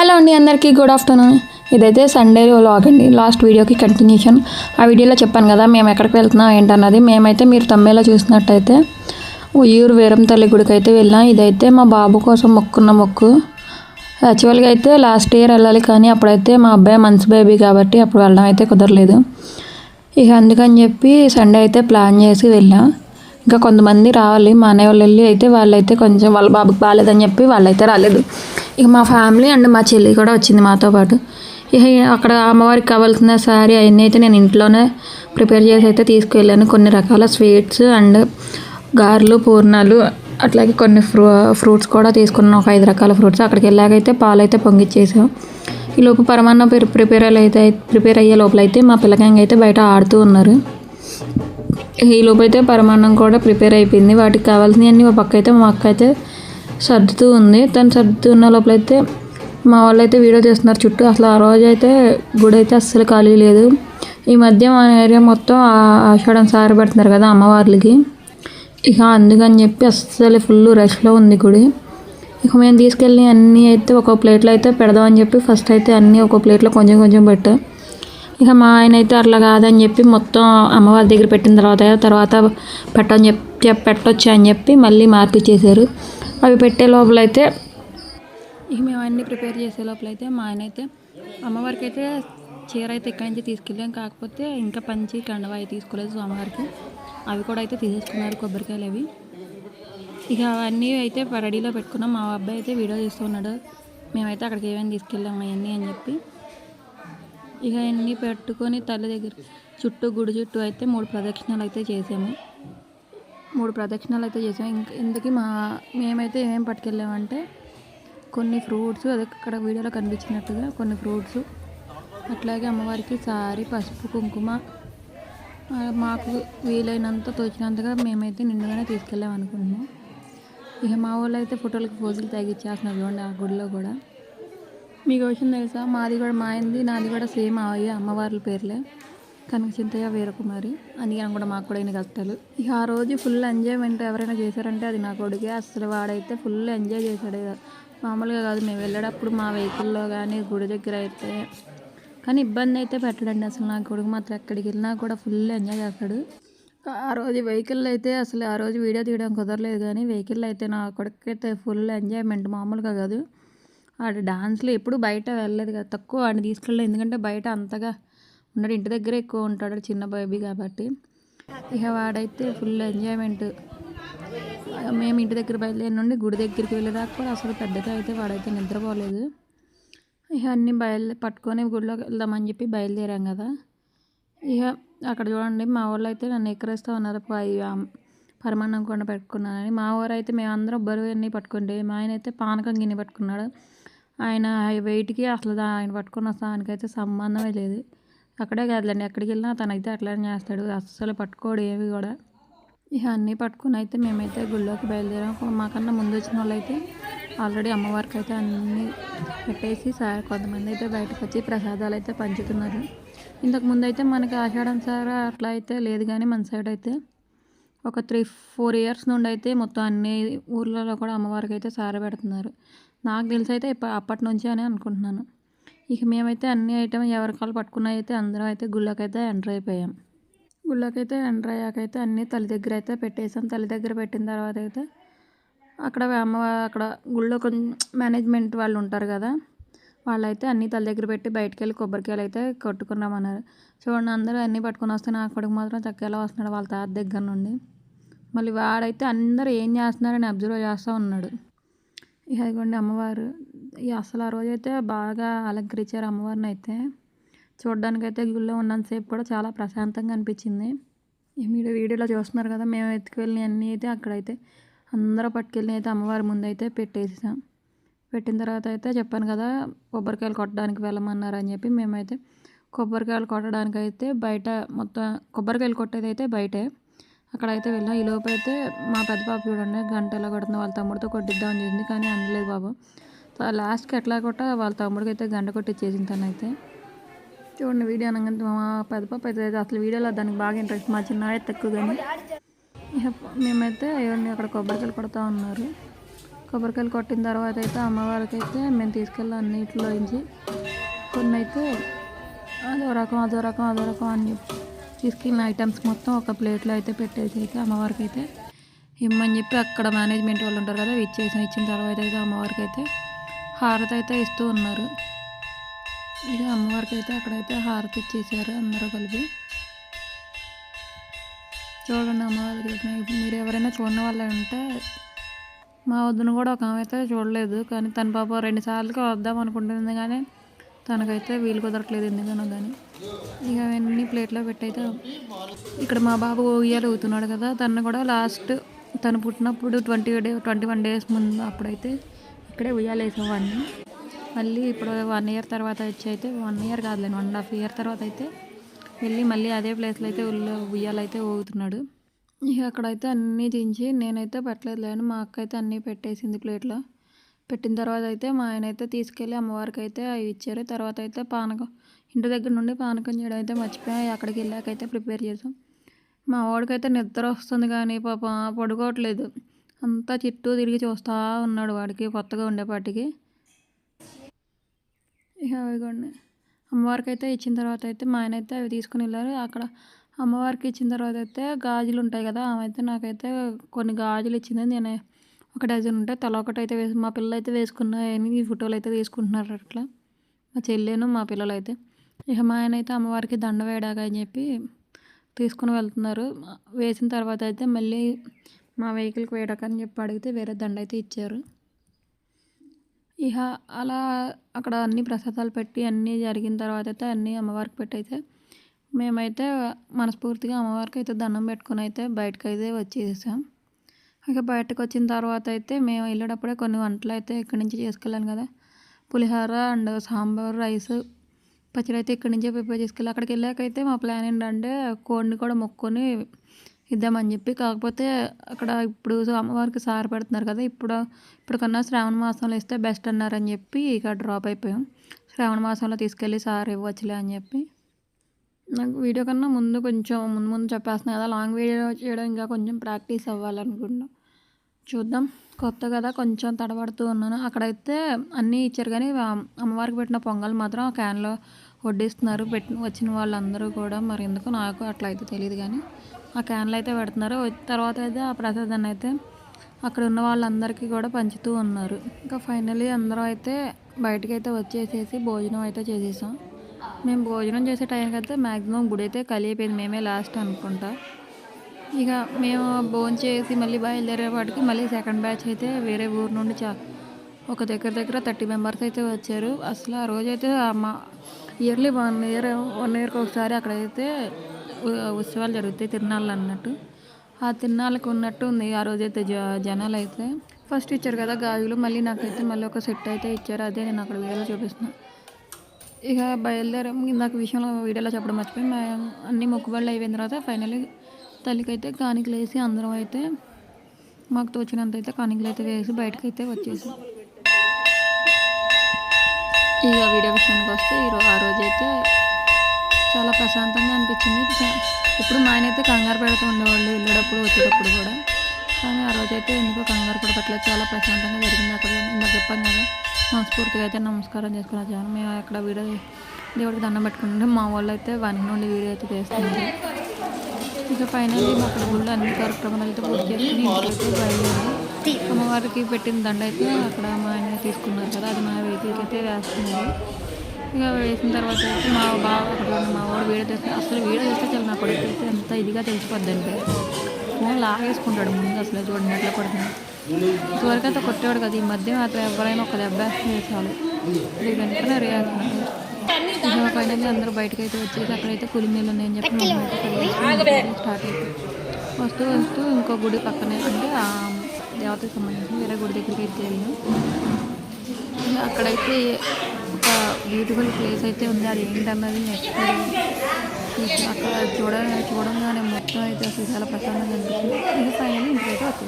Hello అండి, అందరికీ good afternoon. ఇదైతే సండే వ్లాగ్ అండి. లాస్ట్ వీడియోకి కంటిన్యూషన్. ఆ వీడియోలో చెప్పాను కదా మేము ఎక్కడికి వెళ్తున్నాం ఏంటన్నది. మేమైతే మీరు తమ్మేలా చూసినట్టయితే ఉయ్యూరు వీరం తల్లి గుడికి అయితే వెళ్ళాం. ఇదైతే మా బాబు కోసం మొక్కున్న మొక్కు. యాక్చువల్గా అయితే లాస్ట్ ఇయర్ వెళ్ళాలి, కానీ అప్పుడైతే మా అబ్బాయి మంత్స్ బేబీ కాబట్టి అప్పుడు వెళ్ళడం అయితే కుదరలేదు. ఇక అందుకని చెప్పి సండే అయితే ప్లాన్ చేసి వెళ్ళాం. ఇంకా కొంతమంది రావాలి, మా అన్నయ్య వాళ్ళు వెళ్ళి అయితే వాళ్ళైతే కొంచెం వాళ్ళ బాబుకి బాగాలేదని చెప్పి వాళ్ళైతే రాలేదు. ఇక మా ఫ్యామిలీ అండ్ మా చెల్లి కూడా వచ్చింది మాతో పాటు. ఇక అక్కడ అమ్మవారికి కావాల్సిన శారీ అవన్నీ అయితే నేను ఇంట్లోనే ప్రిపేర్ చేసి అయితే తీసుకువెళ్ళాను. కొన్ని రకాల స్వీట్స్ అండ్ గారెలు, పూర్ణాలు, అట్లాగే కొన్ని ఫ్రూట్స్ కూడా తీసుకున్నాను. ఒక 5 రకాల ఫ్రూట్స్. అక్కడికి వెళ్ళాకైతే పాలు అయితే పొంగిచ్చేసాం. ఈ లోపు పరమాన్నం ప్రిపేర్ అయ్యే లోపలైతే మా పిల్లకాయంగా అయితే బయట ఆడుతూ ఉన్నారు. ఈ లోపు అయితే పరమాన్నం కూడా ప్రిపేర్ అయిపోయింది. వాటికి కావాల్సినవన్నీ ఒక పక్క అయితే మా అక్క అయితే సర్దుతూ ఉంది. తను సర్దుతున్న లోపలైతే మా వాళ్ళు అయితే వీడియో చేస్తున్నారు చుట్టూ. అసలు ఆ రోజు అయితే గుడి అయితే అస్సలు ఖాళీ లేదు. ఈ మధ్య మా ఏరియా మొత్తం ఆషాఢం సారి పెడుతున్నారు కదా అమ్మవార్లకి. ఇక అందుకని చెప్పి అస్సలు ఫుల్ రష్లో ఉంది గుడి. ఇక మేము తీసుకెళ్ళి అన్నీ అయితే ఒక ప్లేట్లో అయితే పెడదామని చెప్పి ఫస్ట్ అయితే అన్నీ ఒక ప్లేట్లో కొంచెం కొంచెం పెట్టాం. ఇక మా ఆయన అయితే అట్లా కాదని చెప్పి మొత్తం అమ్మవారి దగ్గర పెట్టిన తర్వాత పెట్టొచ్చు అని చెప్పి మళ్ళీ మార్పిచ్చేశారు. అవి పెట్టే లోపలైతే ఇక మేము అన్నీ ప్రిపేర్ చేసే లోపలైతే మా ఆయన అయితే అమ్మవారికి అయితే చీర అయితే ఇక్కడి నుంచి తీసుకెళ్ళాం. కాకపోతే ఇంకా పంచి కండవ అవి తీసుకోలేదు అమ్మవారికి. అవి కూడా అయితే తీసేసుకున్నారు, కొబ్బరికాయలు అవి. ఇక అవన్నీ అయితే రెడీలో పెట్టుకున్నాం. మా అబ్బాయి అయితే వీడియో తీస్తున్నాడు. మేమైతే అక్కడికి ఏమైనా తీసుకెళ్ళాము అవన్నీ అని చెప్పి. ఇక అన్నీ పెట్టుకొని తల్లి దగ్గర గుడి చుట్టూ అయితే 3 ప్రదక్షిణాలు అయితే చేసాము. ఇంతకీ మేమైతే ఏమేమి పట్టుకెళ్ళామంటే కొన్ని ఫ్రూట్స్, అదే అక్కడ వీడియోలో కనిపించినట్టుగా కొన్ని ఫ్రూట్స్, అట్లాగే అమ్మవారికి సారీ, పసుపు, కుంకుమ, మాకు వీలైనంత తోచినంతగా మేమైతే నిండుగానే తీసుకెళ్ళాం అనుకుంటున్నాం. ఇక మా వాళ్ళు అయితే ఫోటోలకి పోజులు తగ్గించేస్తున్నారు చూడండి ఆ గుడిలో కూడా. మీకు విషయం తెలుసా, మాది కూడా నాది కూడా సేమ్ అమ్మవార్ల పేర్లే, కనకచింతయ్య, వీరకుమారి. అందుకని కూడా మాకు కూడా అయిన కష్టాలు. ఇక ఆ రోజు ఫుల్ ఎంజాయ్మెంట్ ఎవరైనా చేశారంటే అది నా కొడుకే. అసలు వాడైతే ఫుల్ ఎంజాయ్ చేశాడు. మామూలుగా కాదు, మేము వెళ్ళేటప్పుడు మా వెహికల్లో కానీ గుడి దగ్గర అయితే కానీ ఇబ్బంది అయితే పెట్టడండి. అసలు నా కొడుకు మాత్రం ఎక్కడికి వెళ్ళినా కూడా ఫుల్ ఎంజాయ్ చేస్తాడు. ఆ రోజు వెహికల్లో అయితే అసలు ఆ రోజు వీడియో తీయడం కుదరలేదు, కానీ వెహికల్లో అయితే నా కొడుకు అయితే ఫుల్ ఎంజాయ్మెంట్ మామూలుగా కాదు. వాడు డాన్స్లో ఎప్పుడు బయట వెళ్ళలేదు కదా, తక్కువ వాడిని తీసుకెళ్ళలేదు. ఎందుకంటే బయట అంతగా ఉన్నాడు, ఇంటి దగ్గరే ఎక్కువ ఉంటాడు, చిన్న బేబీ కాబట్టి. ఇక వాడైతే ఫుల్ ఎంజాయ్మెంట్. మేము ఇంటి దగ్గర బయలుదేరి నుండి గుడి దగ్గరికి వెళ్ళేదాకా కూడా అసలు పెద్దగా అయితే వాడైతే నిద్రపోలేదు. ఇక అన్నీ పట్టుకొని గుడిలోకి వెళ్దామని చెప్పి బయలుదేరాం కదా. ఇక అక్కడ చూడండి మా వాళ్ళు అయితే నన్ను ఎక్కరేస్తూ ఉన్నారు, పరమాన్నం కొండ పెట్టుకున్నానని. మా ఊరు అయితే మేమందరం బరువు అన్నీ పట్టుకుంటే మా ఆయన అయితే పానకం గిన్నె పట్టుకున్నాడు. ఆయన వెయిట్కి అసలు ఆయన పట్టుకున్న దానికైతే సంబంధమే లేదు. అక్కడే కాదులేండి, ఎక్కడికి వెళ్ళినా తనైతే అట్లనే చేస్తాడు, అస్సలు పట్టుకోడు ఏవి కూడా. ఇక అన్నీ పట్టుకుని అయితే మేమైతే గుళ్ళోకి బయలుదేరాం. మాకన్నా ముందు వచ్చిన వాళ్ళు అయితే ఆల్రెడీ అమ్మవారికి అయితే అన్నీ పెట్టేసి కొంతమంది అయితే బయటకు వచ్చి ప్రసాదాలు అయితే పంచుతున్నారు. ఇంతకుముందు అయితే మనకి ఆషాఢం సారా అట్లా అయితే లేదు, కానీ మన సైడ్ అయితే ఒక 3-4 ఇయర్స్ నుండి అయితే మొత్తం అన్ని ఊర్లలో కూడా అమ్మవారికి అయితే సార పెడుతున్నారు. నాకు తెలిసి అయితే అప్పటి నుంచి అని అనుకుంటున్నాను. ఇక మేమైతే అన్ని ఐటమ్ ఎవరికాలు పట్టుకున్న అయితే అందరం అయితే గుళ్ళకైతే ఎంటర్ అయిపోయాం. గుళ్ళకైతే ఎంటర్ అయ్యాకైతే అన్నీ తల్లి దగ్గర అయితే పెట్టేసాం. తల్లి దగ్గర పెట్టిన తర్వాత అయితే అక్కడ గుళ్ళో కొంచెం మేనేజ్మెంట్ వాళ్ళు ఉంటారు కదా, వాళ్ళైతే అన్నీ తల్లి దగ్గర పెట్టి బయటకు వెళ్ళి కొబ్బరికాయలు అయితే కొట్టుకున్నామన్నారు. చూడండి అందరూ అన్నీ పట్టుకొని వస్తే నా కొడుకు మాత్రం చక్కగా వస్తున్నాడు వాళ్ళ తాత దగ్గర నుండి. మళ్ళీ వాడైతే అందరూ ఏం చేస్తున్నారని అబ్జర్వ్ చేస్తూ ఉన్నాడు. ఇక ఇదిగోండి అమ్మవారు. అసలు ఆ రోజైతే బాగా అలంకరించారు అమ్మవారిని అయితే. చూడడానికైతే గుళ్ళో ఉన్నంతసేపు కూడా చాలా ప్రశాంతంగా అనిపించింది. మీరు వీడియోలో చూస్తున్నారు కదా, మేము ఎత్తుకువెళ్ళిన అన్నీ అయితే అక్కడైతే అందరూ పట్టుకెళ్ళి అయితే అమ్మవారి ముందు అయితే పెట్టేసాం. పెట్టిన తర్వాత అయితే చెప్పాను కదా కొబ్బరికాయలు కొట్టడానికి వెళ్ళమన్నారు అని చెప్పి, మేమైతే కొబ్బరికాయలు కొట్టడానికి అయితే బయట మొత్తం కొబ్బరికాయలు కొట్టేది అయితే బయటే అక్కడైతే వెళ్ళాం. ఈ లోపు అయితే మా పెద్ద పాప చూడండి గంటలో కొడుతుంది, వాళ్ళ తమ్ముడితో కొట్టిద్దామని చేసింది, కానీ అందలేదు బాబు. లాస్ట్కి ఎట్లా వాళ్ళ తమ్ముడికి అయితే గంట కొట్టిచ్చేసింది తనైతే. చూడండి వీడియో అనగానే మా పెద్ద పాప అయితే అసలు వీడియోలో దానికి బాగా ఇంట్రెస్ట్, మా చిన్నవాడే తక్కువ. కానీ ఇక మేమైతే అక్కడ కొబ్బరికాయలు కొడతా ఉన్నారు. కొబ్బరికాయలు కొట్టిన తర్వాత అయితే అమ్మవారికి అయితే మేము తీసుకెళ్ళి అన్నింటిలో నుంచి కొన్ని అయితే అదో రకం అని చెప్పి తీసుకెళ్ళిన ఐటమ్స్ మొత్తం ఒక ప్లేట్లో అయితే పెట్టేసి అయితే అమ్మవారికి అయితే ఇమ్మని చెప్పి అక్కడ మేనేజ్మెంట్ వాళ్ళు ఉంటారు కదా ఇచ్చిన తర్వాత అయితే అమ్మవారికి అయితే హారతి అయితే ఇస్తూ ఉన్నారు. ఇక అమ్మవారికి అయితే అక్కడైతే హారతి ఇచ్చేసారు అందరూ కలిపి. చూడండి అమ్మవారికి మీరు ఎవరైనా చూడని వాళ్ళు ఉంటే, మా వద్దును కూడా ఒక ఆమె అయితే చూడలేదు, కానీ తన పాప 2 సార్లకి వద్దాం అనుకుంటుంది కానీ తనకైతే వీలు కుదరట్లేదు ఎందుకనో కానీ. ఇక అవన్నీ ప్లేట్లో పెట్టయితే ఇక్కడ మా బాబు ఉయ్యాలు ఊగుతున్నాడు కదా, తను కూడా లాస్ట్ తను పుట్టినప్పుడు 21 days ముందు అప్పుడైతే ఇక్కడే ఉయ్యాలు వేసేవాడిని. మళ్ళీ ఇప్పుడు 1 year తర్వాత వచ్చి అయితే 1 year కాదులేండి 1.5 year తర్వాత అయితే వెళ్ళి మళ్ళీ అదే ప్లేస్లో అయితే ఉయ్యాలైతే ఊగుతున్నాడు. ఇక అక్కడైతే అన్నీ దించి నేనైతే పెట్టలేదు లేని మా అక్క అయితే అన్నీ పెట్టేసింది ప్లేట్లో. పెట్టిన తర్వాత అయితే మా ఆయన అయితే తీసుకెళ్ళి అమ్మవారికి అయితే అవి ఇచ్చారు. తర్వాత అయితే పానకం ఇంటి దగ్గర నుండి పానకం చేయడం అయితే మర్చిపోయి అక్కడికి వెళ్ళాకైతే ప్రిపేర్ చేసాం. మా వాడికైతే నిద్ర వస్తుంది కానీ పాప పడుకోవట్లేదు, అంతా చుట్టూ తిరిగి చూస్తూ ఉన్నాడు వాడికి కొత్తగా ఉండేపాటికి. ఇక అవిగోండి అమ్మవారికి అయితే ఇచ్చిన తర్వాత అయితే మా ఆయన అయితే అవి తీసుకుని వెళ్ళారు. అక్కడ అమ్మవారికి ఇచ్చిన తర్వాత అయితే గాజులు ఉంటాయి కదా, ఆమె అయితే నాకైతే కొన్ని గాజులు ఇచ్చింది. నేను ఒక డజన్ ఉంటాయి, తల ఒకటి అయితే మా పిల్లలు అయితే వేసుకున్నాయని ఈ ఫోటోలు అయితే తీసుకుంటున్నారు అట్లా మా చెల్లెను మా పిల్లలు అయితే. ఇక మా ఆయన అయితే అమ్మవారికి దండ వేయడాగా అని చెప్పి తీసుకుని వెళ్తున్నారు. వేసిన తర్వాత అయితే మళ్ళీ మా వెహికల్కి వేయడాకని చెప్పి అడిగితే వేరే దండ అయితే ఇచ్చారు. ఇక అలా అక్కడ అన్ని ప్రసాదాలు పెట్టి అన్నీ జరిగిన తర్వాత అయితే అన్నీ అమ్మవారికి పెట్టయితే మేమైతే మనస్ఫూర్తిగా అమ్మవారికి అయితే దండం పెట్టుకుని అయితే బయటకు అయితే వచ్చేసాం. ఇక బయటకు వచ్చిన తర్వాత అయితే మేము వెళ్ళేటప్పుడే కొన్ని వంటలు అయితే ఇక్కడి నుంచి చేసుకెళ్ళాను కదా, పులిహోర అండ్ సాంబార్ రైస్ పచ్చడి అయితే ఇక్కడి నుంచే ప్రిపేర్ చేసుకెళ్ళి అక్కడికి వెళ్ళాకైతే మా ప్లాన్ ఏంటంటే కోడిని కూడా మొక్కుకొని ఇద్దామని చెప్పి. కాకపోతే అక్కడ ఇప్పుడు అమ్మవారికి సార పెడుతున్నారు కదా, ఇప్పుడు కన్నా శ్రావణ మాసంలో ఇస్తే బెస్ట్ అన్నారని చెప్పి ఇక డ్రాప్ అయిపోయాం. శ్రావణ మాసంలో తీసుకెళ్ళి సార ఇవ్వచ్చులే అని చెప్పి. నాకు వీడియో కన్నా ముందు కొంచెం ముందు చెప్పేస్తున్నాను కదా, లాంగ్ వీడియో చేయడం ఇంకా కొంచెం ప్రాక్టీస్ అవ్వాలనుకుంటున్నాం. చూద్దాం, కొత్త కదా కొంచెం తడబడుతూ ఉన్నాను. అక్కడైతే అన్నీ ఇచ్చారు కానీ అమ్మవారికి పెట్టిన పొంగల్ మాత్రం ఆ క్యాన్లో వడ్డిస్తున్నారు వచ్చిన వాళ్ళందరూ కూడా. మరి ఎందుకు నాకు అట్లా అయితే తెలియదు కానీ ఆ క్యాన్లో అయితే పెడుతున్నారు. తర్వాత అయితే ఆ ప్రసాదాన్ని అయితే అక్కడ ఉన్న వాళ్ళందరికీ కూడా పంచుతూ ఉన్నారు. ఇంకా ఫైనలీ అందరూ అయితే బయటకు అయితే వచ్చేసేసి భోజనం అయితే చేసేసాం. మేము భోజనం చేసే టైంకి అయితే మ్యాక్సిమం గుడి అయితే ఖాళీ అయిపోయింది, మేమే లాస్ట్ అనుకుంటా. ఇక మేము భోజనం చేసి మళ్ళీ బయలుదేరేపాటికి మళ్ళీ సెకండ్ బ్యాచ్ అయితే వేరే ఊరు నుండి ఒక దగ్గర 30 members అయితే వచ్చారు. అసలు ఆ రోజైతే మా ఇయర్లీ 1 yearకి ఒకసారి అక్కడైతే ఉత్సవాలు జరుగుతాయి, తిరునాళ్ళు అన్నట్టు. ఆ తిరునాళ్ళకి ఉన్నట్టు ఉంది ఆ రోజైతే జనాలు అయితే. ఫస్ట్ ఇచ్చారు కదా గాజులు, మళ్ళీ నాకైతే మళ్ళీ ఒక సెట్ అయితే ఇచ్చారు, అదే నేను అక్కడ వీడియోలో చూపిస్తున్నాను. ఇక బయలుదేరాం. నాకు విషయంలో వీడియోలో చెప్పడం మర్చిపోయి అన్ని మొక్కుబళ్ళు అయిపోయిన తర్వాత ఫైనల్లీ తల్లికైతే కానికలు వేసి అందరం అయితే మాకు తోచినంత అయితే కానికలు అయితే వేసి బయటకు అయితే వచ్చేసాం. ఇక వీడియో విషయానికి వస్తే ఆ రోజైతే చాలా ప్రశాంతంగా అనిపించింది. ఇప్పుడు మా ఆయన అయితే కంగారు పెడుతూ ఉండేవాళ్ళు వెళ్ళేటప్పుడు వచ్చేటప్పుడు కూడా, కానీ ఆ రోజైతే ఎందుకో కంగారు పడట్లేదు, చాలా ప్రశాంతంగా జరిగింది. అక్కడ ఇందాక చెప్పాను కదా మనస్ఫూర్తిగా అయితే నమస్కారం చేసుకుని వచ్చాను. మేము అక్కడ దేవుడికి దండం పెట్టుకుంటే మా వాళ్ళు అయితే 1 నుండి వీడియో అయితే చేస్తుంది. ఇక ఫైనల్లీ మా అక్కడ గుళ్ళు అన్ని కార్యక్రమాలు అయితే పూర్తి చేసుకుని ఇంటికైతే బయలుదేరి అమ్మవారికి పెట్టిన దండ అయితే అక్కడ మా ఆయన తీసుకున్నారు కదా, అది మా వెహికల్కి అయితే వేస్తున్నారు. ఇక వేసిన తర్వాత అయితే మా బావ అక్కడ మా వాడు వీడియో చేస్తే అసలు వీడియో చేస్తే చాలా నా కొడుకు అయితే ఎంత ఇదిగా తెలిసిపోద్ది అంటే ఫోన్ లాగేసుకుంటాడు ముందు, అసలు చూడండి ఎట్లా కొడుతున్నాడు. ఇదివరకు అయితే కొట్టేవాడు కదా, ఈ మధ్య మాత్రం ఎవరైనా ఒక దెబ్బ చాలు ఇది వెంటనే రియాక్షన్. ఇక ఫైనల్లీ అందరూ బయటకు అయితే వచ్చేసి అక్కడైతే పులిమేలు ఉన్నాయని చెప్పి స్టార్ట్ అయిపోయి వస్తూ ఇంకో గుడి పక్కనే అంటే ఆ దేవతకి సంబంధించిన వేరే గుడి దగ్గరికి అయితే వెళ్ళాను. అక్కడైతే ఒక బ్యూటిఫుల్ ప్లేస్ అయితే ఉంది, అది ఏంటన్నది నెక్స్ట్ అక్కడ చూడంగానే మొత్తం అయితే అసలు చాలా ప్రశాంతంగా అనిపించింది. ఇంకా ఫైనల్లీ ఇంటికైతే వచ్చేసి